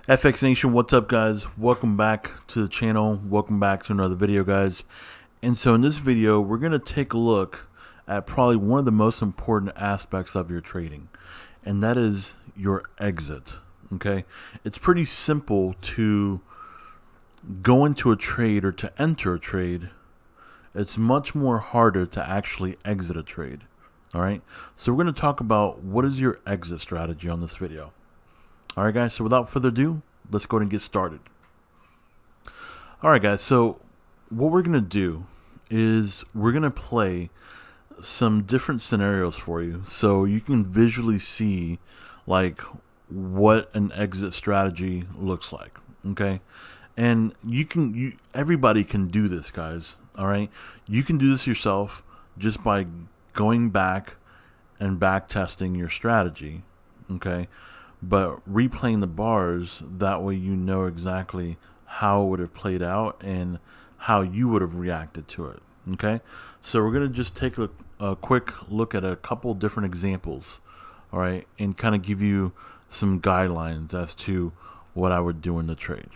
FX Nation, what's up guys? Welcome back to the channel. Welcome back to another video, guys. And so in this video, we're going to take a look at probably one of the most important aspects of your trading, and that is your exit. Okay, it's pretty simple to go into a trade or to enter a trade. It's much more harder to actually exit a trade. All right, so we're going to talk about what is your exit strategy on this video. Alright guys, so without further ado, let's go ahead and get started. Alright guys, so what we're going to do is we're going to play some different scenarios for you so you can visually see like what an exit strategy looks like. Okay, and everybody can do this, guys. Alright, you can do this yourself just by going back and back testing your strategy. Okay, but replaying the bars, that way you know exactly how it would have played out and how you would have reacted to it. Okay, so we're going to just take a quick look at a couple different examples, all right, and kind of give you some guidelines as to what I would do in the trade.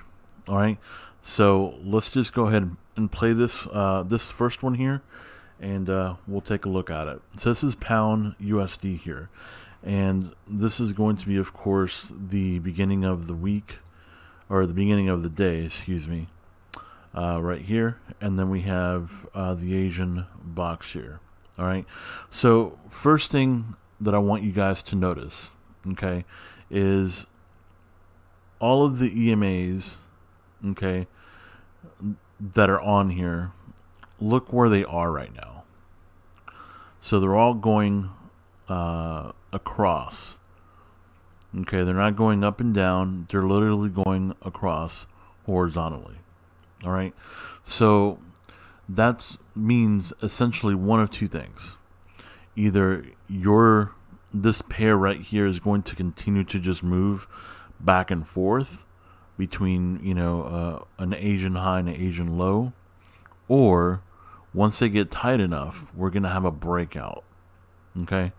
All right, so let's just go ahead and play this this first one here, and we'll take a look at it. So this is pound USD here. And this is going to be, of course, the beginning of the week, or the beginning of the day, excuse me, right here. And then we have the Asian box here. All right. So first thing that I want you guys to notice, okay, is all of the EMAs, okay, that are on here, look where they are right now. So they're all going across. Okay, they're not going up and down, they're literally going across horizontally. All right, so that means essentially one of two things. Either this pair right here is going to continue to just move back and forth between, you know, an Asian high and an Asian low, or once they get tight enough, we're gonna have a breakout. Okay,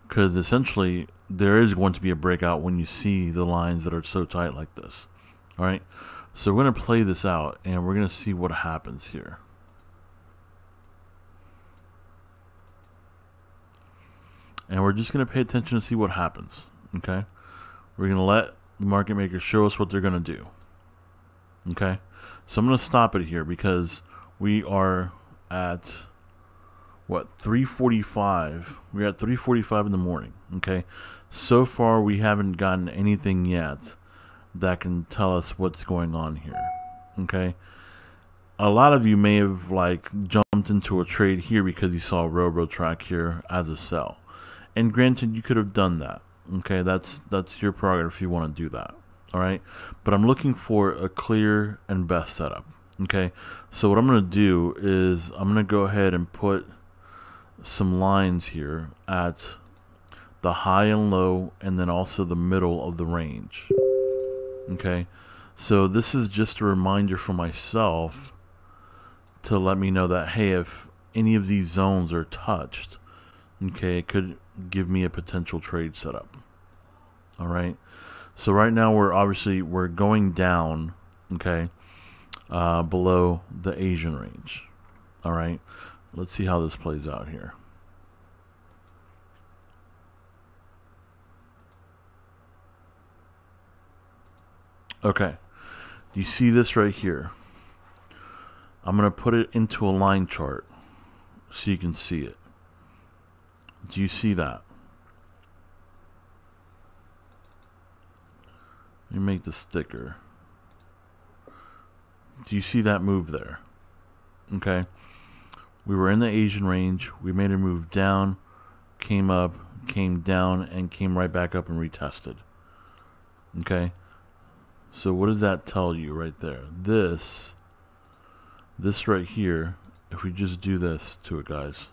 because essentially there is going to be a breakout when you see the lines that are so tight like this. All right, so we're going to play this out and we're going to see what happens here. And we're just going to pay attention to see what happens. Okay, we're going to let the market makers show us what they're going to do. Okay, so I'm going to stop it here because we are at what, 3:45? We're at 3:45 in the morning. Okay, so far we haven't gotten anything yet that can tell us what's going on here. Okay, a lot of you may have like jumped into a trade here because you saw RoboTrack here as a sell, and granted you could have done that. Okay, that's your prerogative if you want to do that. All right, but I'm looking for a clear and best setup. Okay, so what I'm going to do is I'm going to go ahead and put some lines here at the high and low, and then also the middle of the range. Okay, so this is just a reminder for myself to let me know that, hey, if any of these zones are touched, okay, it could give me a potential trade setup. All right, so right now we're going down, okay, below the Asian range. All right, let's see how this plays out here. Okay, do you see this right here? I'm going to put it into a line chart so you can see it. Do you see that? Let me make this thicker. Do you see that move there? Okay. We were in the Asian range, we made a move down, came up, came down, and came right back up and retested. Okay, so what does that tell you right there? This right here, if we just do this to it, guys.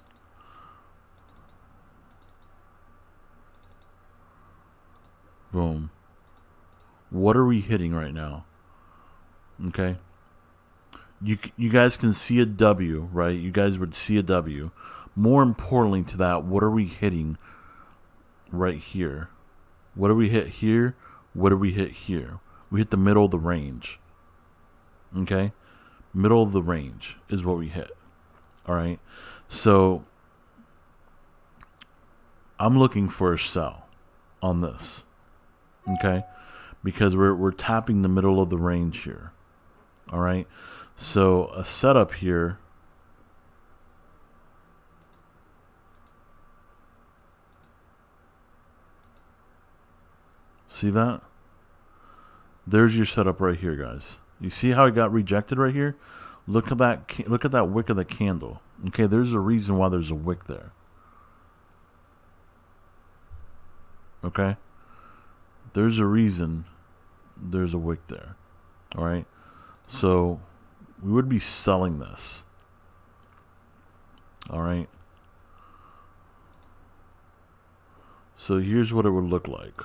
Boom. What are we hitting right now? Okay. You guys can see a W, right? You guys would see a W. More importantly to that, what are we hitting right here? What do we hit here? What do we hit here? We hit the middle of the range. Okay? Middle of the range is what we hit. All right? So I'm looking for a sell on this. Okay? Because we're tapping the middle of the range here. All right? So a setup here, see that? There's your setup right here, guys. You see how it got rejected right here? Look at that. Look at that wick of the candle. Okay, there's a reason why there's a wick there. Okay, there's a reason there's a wick there. All right, so we would be selling this. All right. So here's what it would look like.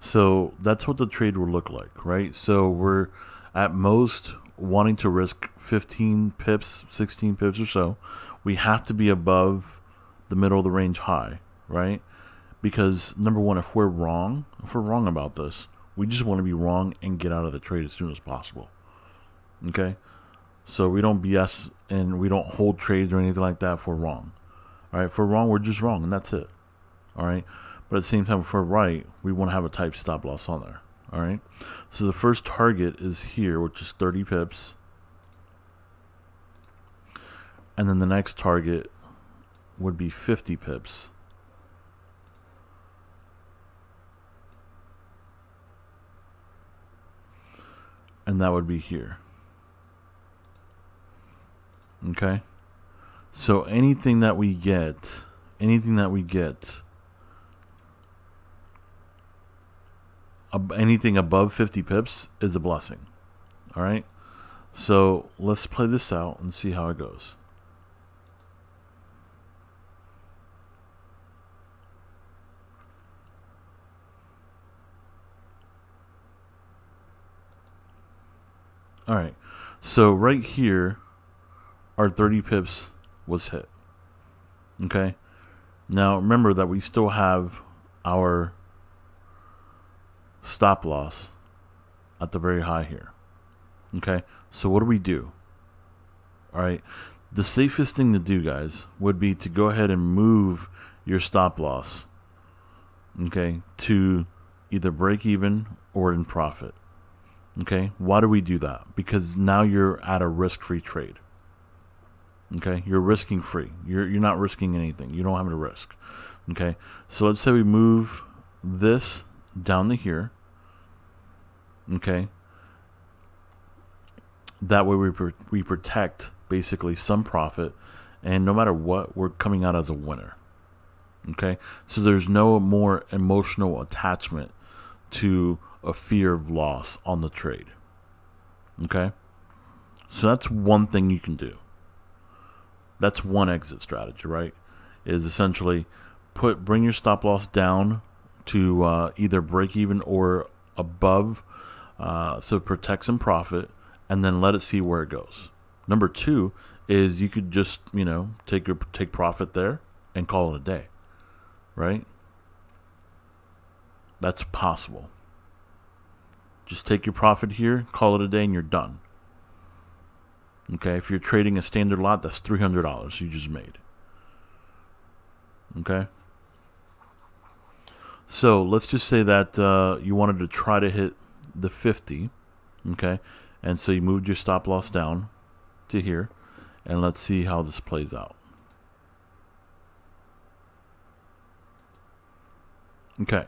So that's what the trade will look like, right? So we're at most wanting to risk 15 pips, 16 pips or so. We have to be above the middle of the range high, right? Because number one, if we're wrong about this, we just want to be wrong and get out of the trade as soon as possible. Okay? So we don't BS and we don't hold trades or anything like that if we're wrong. All right? If we're wrong, we're just wrong and that's it. All right? But at the same time, if we're right, we want to have a type stop loss on there. All right. So the first target is here, which is 30 pips. And then the next target would be 50 pips. And that would be here. Okay. So anything that we get, anything above 50 pips is a blessing. All right. So let's play this out and see how it goes. All right. So right here, our 30 pips was hit. Okay. Now remember that we still have our stop loss at the very high here. Okay, so what do? All right, the safest thing to do, guys, would be to go ahead and move your stop loss, okay, to either break even or in profit. Okay, why do we do that? Because now you're at a risk-free trade. Okay, you're risking free. You're not risking anything. You don't have to risk. Okay, so let's say we move this down to here. Okay, that way we protect basically some profit, and no matter what, we're coming out as a winner. Okay, so there's no more emotional attachment to a fear of loss on the trade. Okay, so that's one thing you can do. That's one exit strategy, right? Is essentially bring your stop loss down to either break even or above, so protect some profit, and then let it see where it goes. Number two is you could just, take profit there and call it a day, right? That's possible. Just take your profit here, call it a day, and you're done. Okay, if you're trading a standard lot, that's $300 you just made. Okay. So let's just say that you wanted to try to hit the 50, okay, and so you moved your stop loss down to here, and let's see how this plays out. Okay,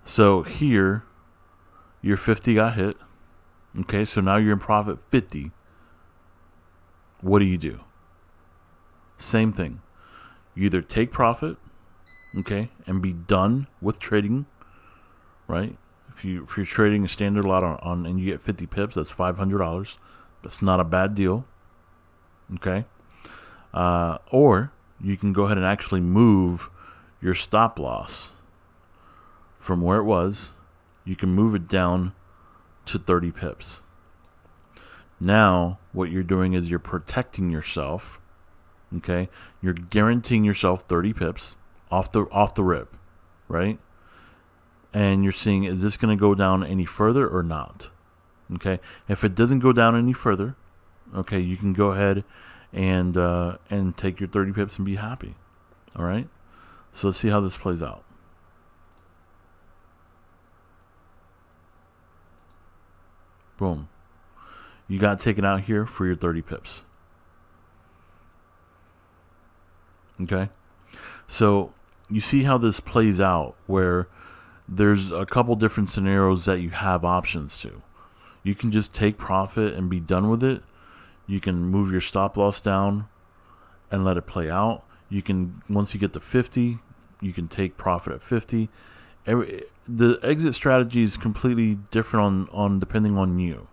so here your 50 got hit. Okay, so now you're in profit 50. What do? Same thing. You either take profit, okay, and be done with trading, right? If you're trading a standard lot on and you get 50 pips, that's $500. That's not a bad deal, okay? Or you can go ahead and actually move your stop loss from where it was. You can move it down to 30 pips. Now, what you're doing is you're protecting yourself, okay? You're guaranteeing yourself 30 pips off the rip, right? and you're seeing, is this going to go down any further or not? Okay, if it doesn't go down any further, okay, you can go ahead and take your 30 pips and be happy. All right, so let's see how this plays out. Boom, you got taken out here for your 30 pips. Okay, so you see how this plays out, where there's a couple different scenarios that you have options to. You can just take profit and be done with it. You can move your stop loss down and let it play out. You can, once you get to 50, you can take profit at 50. The exit strategy is completely different on depending on you.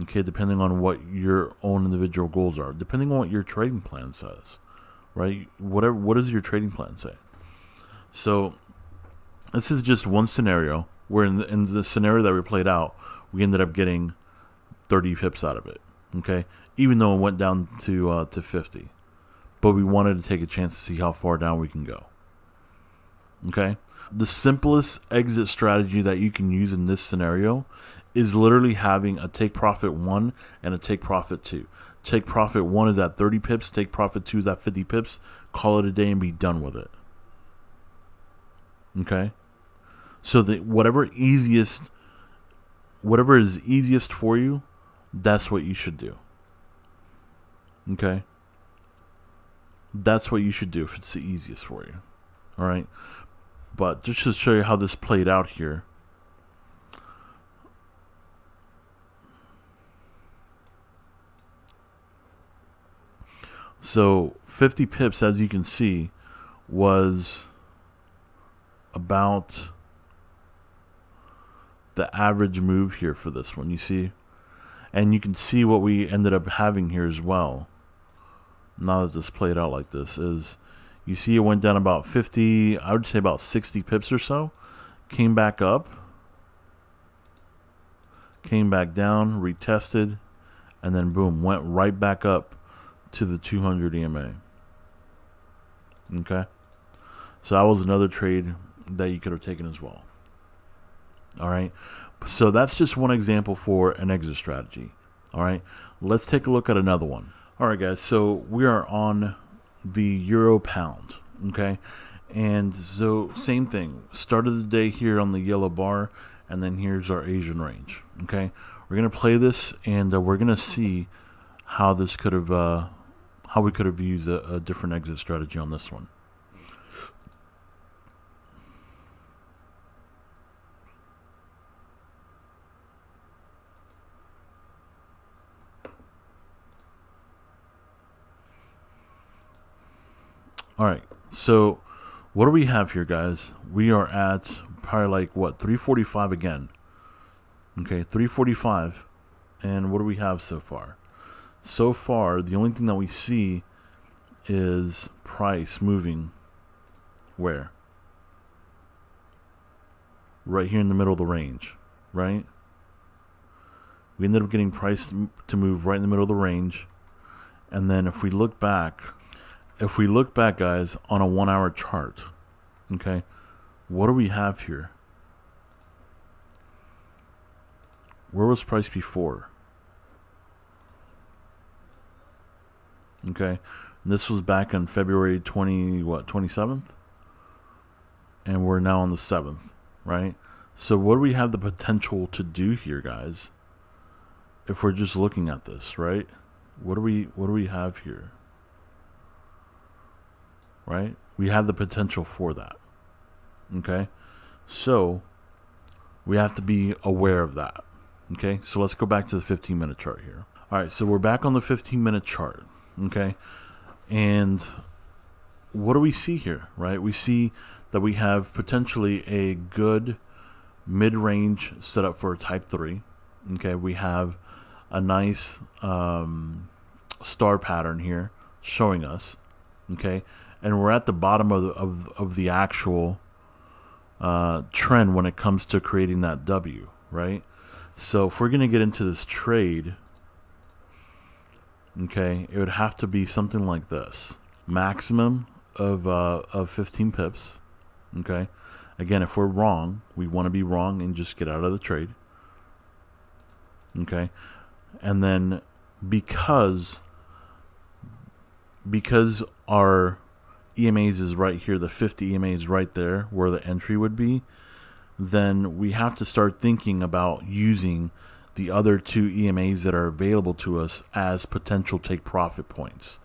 Okay, depending on what your own individual goals are, depending on what your trading plan says, right? What does your trading plan say? So this is just one scenario where in the scenario that we played out, we ended up getting 30 pips out of it. Okay, even though it went down to 50, but we wanted to take a chance to see how far down we can go. Okay, the simplest exit strategy that you can use in this scenario is literally having a take profit 1 and a take profit 2. Take profit 1 is at 30 pips, take profit 2 is at 50 pips, call it a day and be done with it. Okay, so that whatever is easiest for you, that's what you should do. Okay, that's what you should do if it's the easiest for you. All right, but just to show you how this played out here, so 50 pips, as you can see, was about the average move here for this one, you see, and you can see what we ended up having here as well. Now that this played out like this, is you see it went down about 50, I would say about 60 pips or so, came back up, came back down, retested, and then boom, went right back up to the 200 EMA. Okay, so that was another trade that you could have taken as well. All right, so that's just one example for an exit strategy. All right, let's take a look at another one. All right, guys, so we are on the euro pound. Okay, and so same thing, start of the day here on the yellow bar, and then here's our Asian range. Okay, we're gonna play this, and we're gonna see how this could have how we could have used a different exit strategy on this one. All right, so what do we have here, guys? We are at probably like what, 345 again. Okay, 345, and what do we have so far? So far, the only thing that we see is price moving where? Right here in the middle of the range, right? We ended up getting price to move right in the middle of the range, and then if we look back, guys, on a 1 hour chart, okay, what do we have here? Where was price before? Okay, and this was back on February 27th, and we're now on the 7th, right? So what do we have the potential to do here, guys, if we're just looking at this, right? What do we have here? Right? We have the potential for that. Okay? So we have to be aware of that. Okay? So let's go back to the 15-minute chart here. All right, so we're back on the 15-minute chart. Okay? And what do we see here, right? We see that we have potentially a good mid-range setup for a type 3. Okay? We have a nice star pattern here showing us. Okay? And we're at the bottom of the actual trend when it comes to creating that W, right? So if we're going to get into this trade, okay, it would have to be something like this. Maximum of 15 pips, okay? Again, if we're wrong, we want to be wrong and just get out of the trade. Okay, and then because our EMAs is right here, the 50 EMAs right there where the entry would be, then we have to start thinking about using the other 2 EMAs that are available to us as potential take profit points.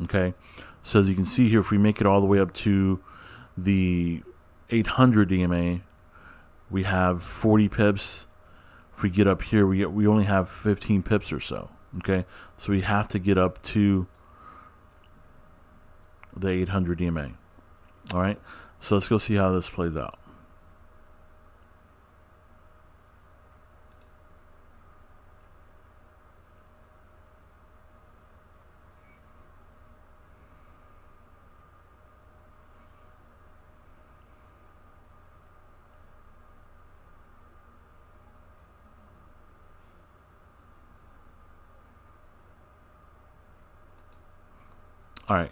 Okay, so as you can see here, if we make it all the way up to the 800 EMA, we have 40 pips. If we get up here, we only have 15 pips or so. Okay, so we have to get up to the 800 EMA. All right, so let's go see how this plays out. All right,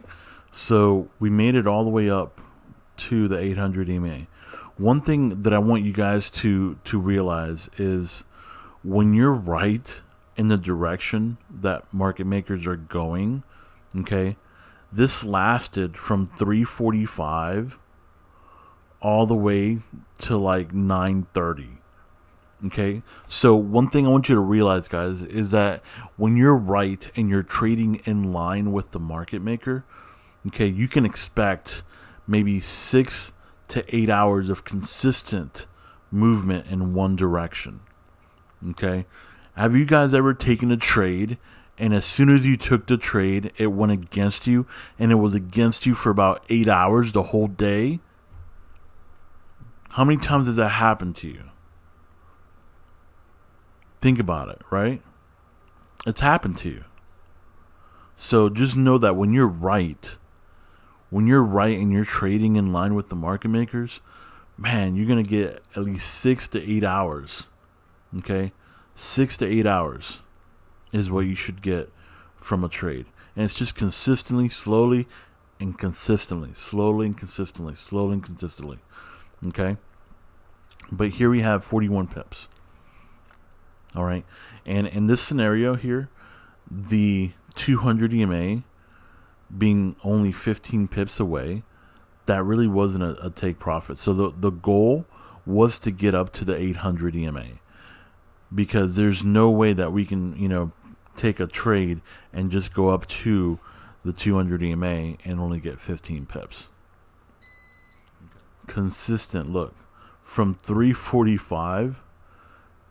so we made it all the way up to the 800 EMA. One thing that I want you guys to realize is when you're right in the direction that market makers are going, okay, this lasted from 345 all the way to like 930. Okay, so one thing I want you to realize, guys, is that when you're right and you're trading in line with the market maker, okay, you can expect maybe 6 to 8 hours of consistent movement in one direction. Okay, have you guys ever taken a trade and as soon as you took the trade, it went against you, and it was against you for about 8 hours the whole day? How many times has that happened to you? Think about it, right? It's happened to you. So just know that when you're right and you're trading in line with the market makers, man, you're going to get at least 6 to 8 hours. Okay? 6 to 8 hours is what you should get from a trade. And it's just consistently, slowly, and consistently. Slowly and consistently. Slowly and consistently. Okay? But here we have 41 pips. All right, and in this scenario here, the 200 EMA being only 15 pips away, that really wasn't a take profit. So the goal was to get up to the 800 EMA, because there's no way that we can, you know, take a trade and just go up to the 200 EMA and only get 15 pips. Consistent, look, from 345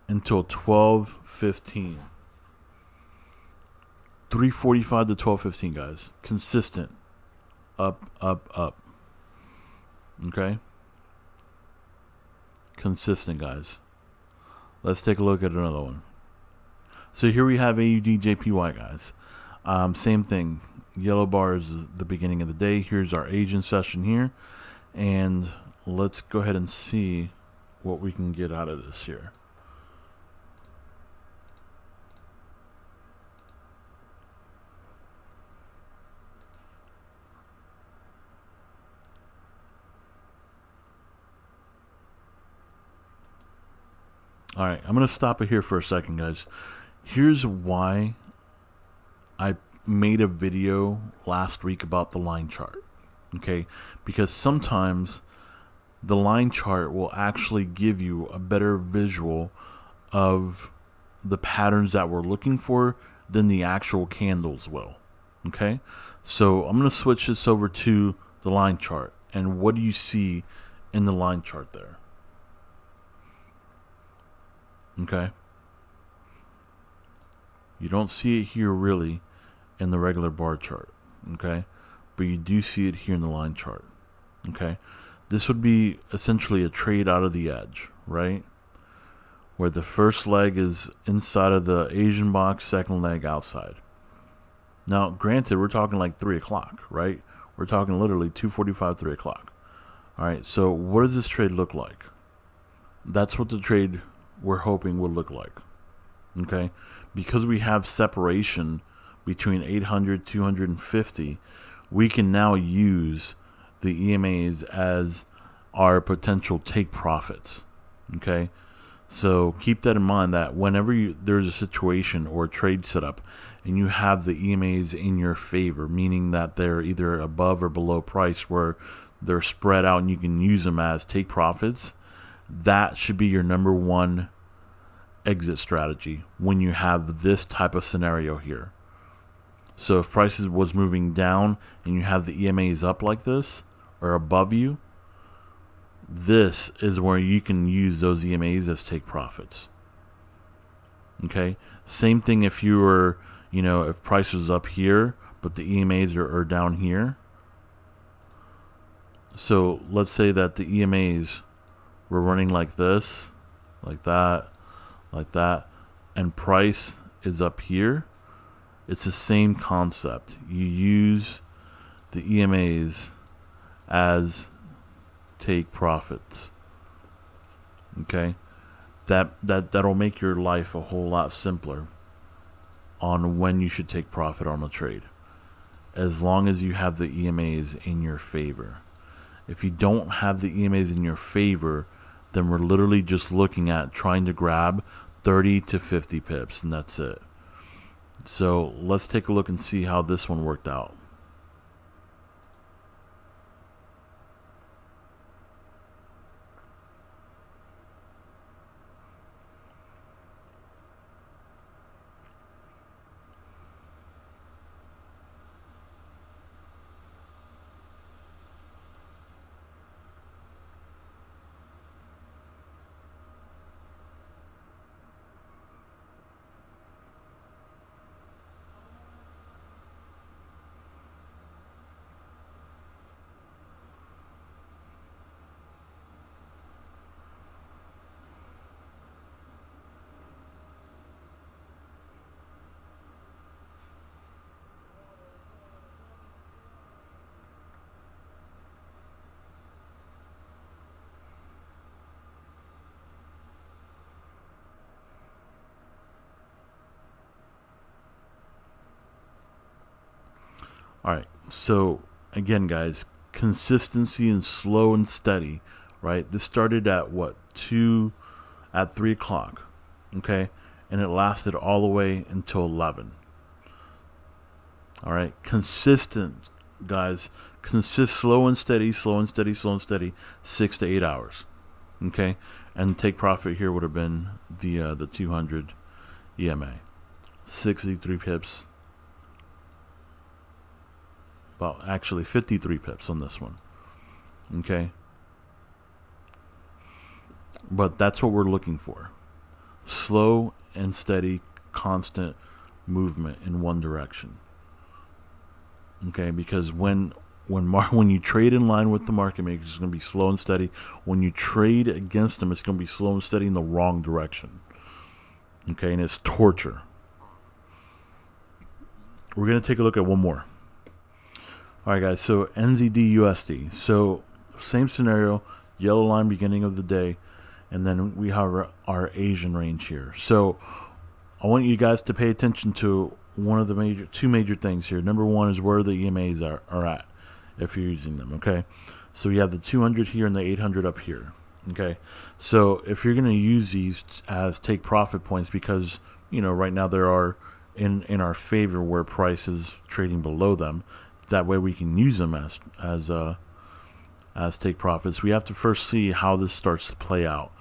until 12:15. 345 to 12:15, guys. Consistent. Up, up, up. Okay? Consistent, guys. Let's take a look at another one. So here we have AUD/JPY, guys. Same thing. Yellow bar is the beginning of the day. Here's our Asian session here. And let's go ahead and see what we can get out of this here. All right, I'm going to stop it here for a second, guys. Here's why I made a video last week about the line chart, okay? Because sometimes the line chart will actually give you a better visual of the patterns that we're looking for than the actual candles will, okay? So I'm going to switch this over to the line chart. And what do you see in the line chart there? Okay, you don't see it here really in the regular bar chart, okay, but you do see it here in the line chart. Okay, this would be essentially a trade out of the edge, right, where the first leg is inside of the Asian box, second leg outside. Now granted, we're talking like 3 o'clock, right? We're talking literally 2:45, 3 o'clock. All right, so what does this trade look like? That's what the trade we're hoping will look like. Okay, because we have separation between 800, 250, we can now use the EMAs as are potential take profits. Okay, so keep that in mind, that whenever there's a situation or a trade setup and you have the EMAs in your favor, meaning that they're either above or below price where they're spread out and you can use them as take profits, that should be your number one exit strategy when you have this type of scenario here. So if prices was moving down and you have the EMAs up like this or above you, this is where you can use those EMAs as take profits. Okay, same thing if you were, if price was up here but the EMAs are down here. So let's say that the EMAs were running like this, like that, and price is up here. It's the same concept. You use the EMAs as take profits. Okay, that'll make your life a whole lot simpler on when you should take profit on a trade, as long as you have the EMAs in your favor. If you don't have the EMAs in your favor, then we're literally just looking at trying to grab 30 to 50 pips, and that's it. So let's take a look and see how this one worked out. Alright, so again guys, consistency and slow and steady, right? This started at what, 3 o'clock, okay? And it lasted all the way until 11. Alright, consistent guys, slow and steady, 6 to 8 hours, okay? And take profit here would have been the 200 EMA, 63 pips. Well, actually 53 pips on this one. Okay. But that's what we're looking for. Slow and steady, constant movement in one direction. Okay, because when you trade in line with the market makers, it's going to be slow and steady. When you trade against them, it's going to be slow and steady in the wrong direction. Okay, and it's torture. We're going to take a look at one more. Alright guys, so NZDUSD. So same scenario, yellow line beginning of the day, and then we have our Asian range here. So I want you guys to pay attention to one of the two major things here. Number one is where the EMAs are at if you're using them. Okay, so we have the 200 here and the 800 up here. Okay, so if you're going to use these as take profit points, because right now there are in our favor where price is trading below them, that way we can use them as take profits. We have to first see how this starts to play out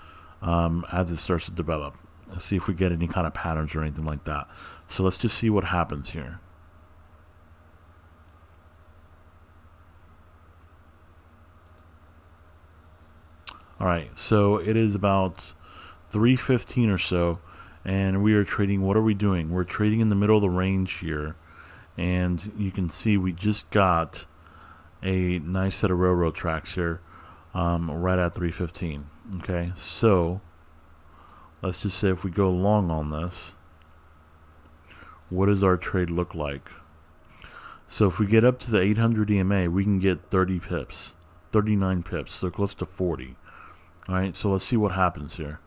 as it starts to develop. Let's see if we get any kind of patterns or anything like that. So let's just see what happens here. Alright, so it is about 3:15 or so, and we are trading. What are we doing? We're trading in the middle of the range here. And you can see we just got a nice set of railroad tracks here right at 3:15. Okay, so let's just say if we go long on this, what does our trade look like? So if we get up to the 800 EMA, we can get 30 pips, 39 pips, so close to 40. All right, so let's see what happens here.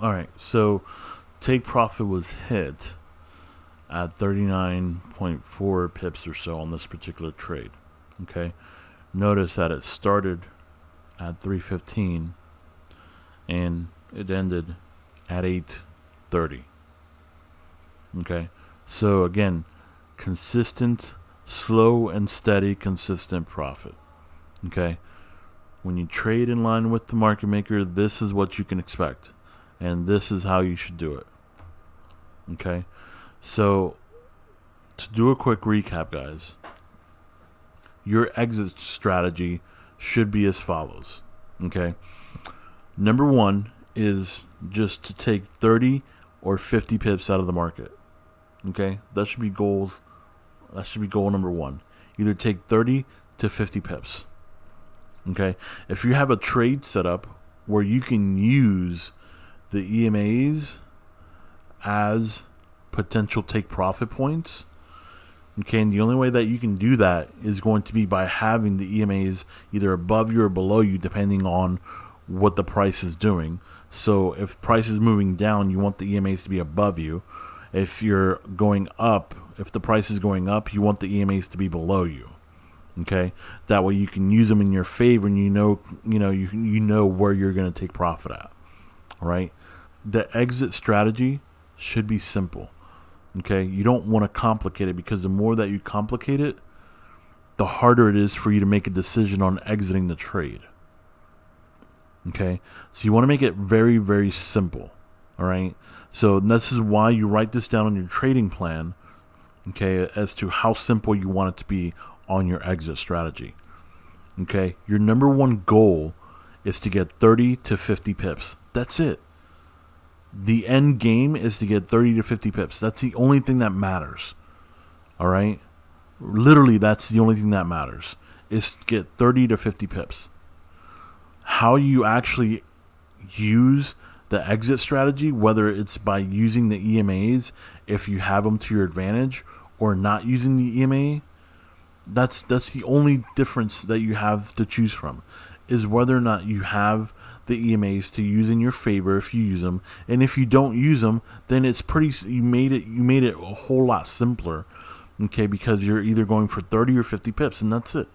All right, so take profit was hit at 39.4 pips or so on this particular trade. Okay, notice that it started at 315 and it ended at 830. Okay, so again, consistent, slow and steady, consistent profit. Okay, when you trade in line with the market maker, this is what you can expect, and this is how you should do it. Okay, so to do a quick recap, guys, your exit strategy should be as follows. Okay, number one is just to take 30 or 50 pips out of the market. Okay, that should be goals. That should be goal number one. Either take 30 to 50 pips. Okay, if you have a trade set up where you can use the EMAs as potential take profit points, okay, and the only way that you can do that is going to be by having the EMAs either above you or below you, depending on what the price is doing. So if price is moving down, you want the EMAs to be above you. If you're going up, if the price is going up, you want the EMAs to be below you. Okay, that way you can use them in your favor, and you know where you're going to take profit at. All right, the exit strategy should be simple. Okay, you don't want to complicate it, because the more that you complicate it, the harder it is for you to make a decision on exiting the trade. Okay, so you want to make it very, very simple. All right, so this is why you write this down on your trading plan, okay, as to how simple you want it to be on your exit strategy. Okay, your number one goal is to get 30 to 50 pips. That's it. The end game is to get 30 to 50 pips. That's the only thing that matters. All right, literally, that's the only thing that matters, is to get 30 to 50 pips. How you actually use the exit strategy, whether it's by using the EMAs if you have them to your advantage, or not using the EMA, that's the only difference that you have to choose from, is whether or not you have the EMAs to use in your favor if you use them. And if you don't use them, then it's you made it a whole lot simpler. Okay, because you're either going for 30 or 50 pips, and that's it.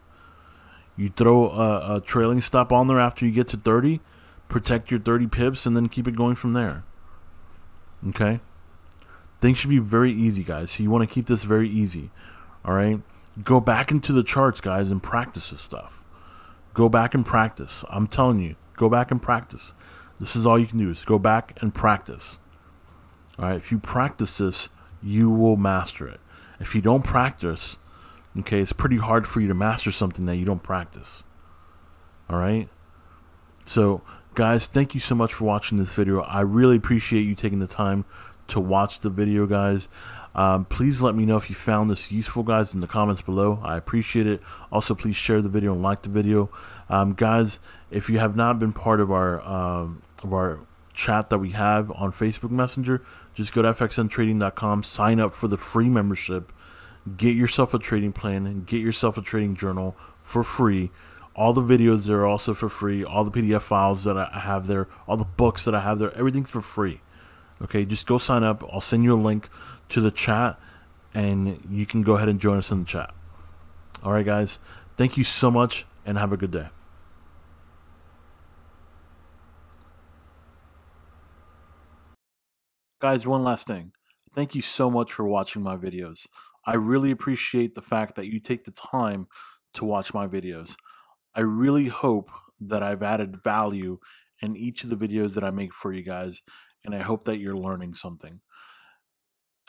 You throw a trailing stop on there after you get to 30, protect your 30 pips, and then keep it going from there. Okay, things should be very easy, guys. So you want to keep this very easy. All right, go back into the charts, guys, and practice this stuff. Go back and practice. I'm telling you, go back and practice. This is all you can do, is go back and practice. All right, if you practice this, you will master it. If you don't practice, okay, it's pretty hard for you to master something that you don't practice. All right, so guys, thank you so much for watching this video. I really appreciate you taking the time to watch the video, guys. Please let me know if you found this useful, guys, in the comments below. I appreciate it. Also, please share the video and like the video. Guys, if you have not been part of our chat that we have on Facebook Messenger, just go to fxntrading.com, sign up for the free membership, get yourself a trading plan, and get yourself a trading journal for free. All the videos there are also for free. All the PDF files that I have there, all the books that I have there, everything's for free. Okay, just go sign up. I'll send you a link to the chat, and you can go ahead and join us in the chat. All right, guys, thank you so much, and have a good day. Guys, one last thing. Thank you so much for watching my videos. I really appreciate the fact that you take the time to watch my videos. I really hope that I've added value in each of the videos that I make for you guys, and I hope that you're learning something.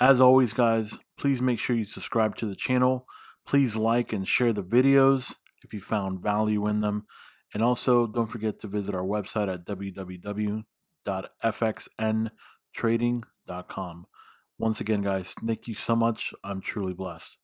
As always, guys, please make sure you subscribe to the channel. Please like and share the videos if you found value in them. And also, don't forget to visit our website at www.fxntradinggroup.com. Once again, guys, thank you so much. I'm truly blessed.